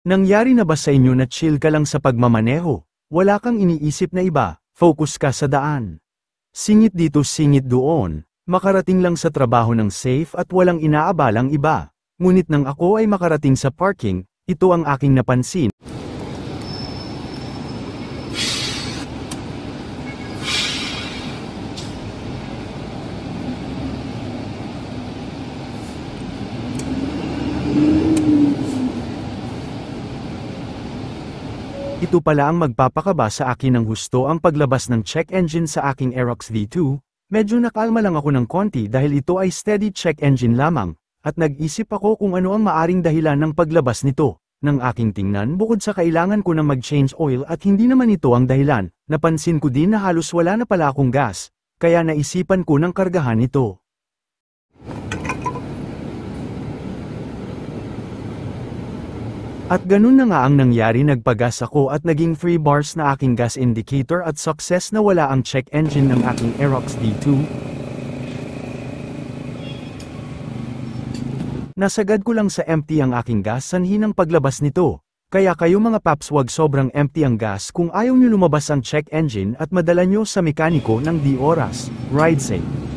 Nangyari na ba sa inyo na chill ka lang sa pagmamaneho? Wala kang iniisip na iba, focus ka sa daan. Singit dito singit doon, makarating lang sa trabaho ng safe at walang inaabalang iba. Ngunit nang ako ay makarating sa parking, ito ang aking napansin. Ito pala ang magpapakaba sa akin ng husto ang paglabas ng check engine sa aking Aerox D2, medyo nakalma lang ako ng konti dahil ito ay steady check engine lamang, at nag-isip ako kung ano ang maaring dahilan ng paglabas nito. Nang aking tingnan bukod sa kailangan ko na mag-change oil at hindi naman ito ang dahilan, napansin ko din na halos wala na pala akong gas, kaya naisipan ko ng kargahan ito. At ganun na nga ang nangyari, nagpagas ako at naging free bars na aking gas indicator at success na wala ang check engine ng aking Aerox D2. Nasagad ko lang sa empty ang aking gas sanhi ng paglabas nito. Kaya kayo mga paps, wag sobrang empty ang gas kung ayaw nyo lumabas ang check engine at madala nyo sa mekaniko ng di oras. Ride safe!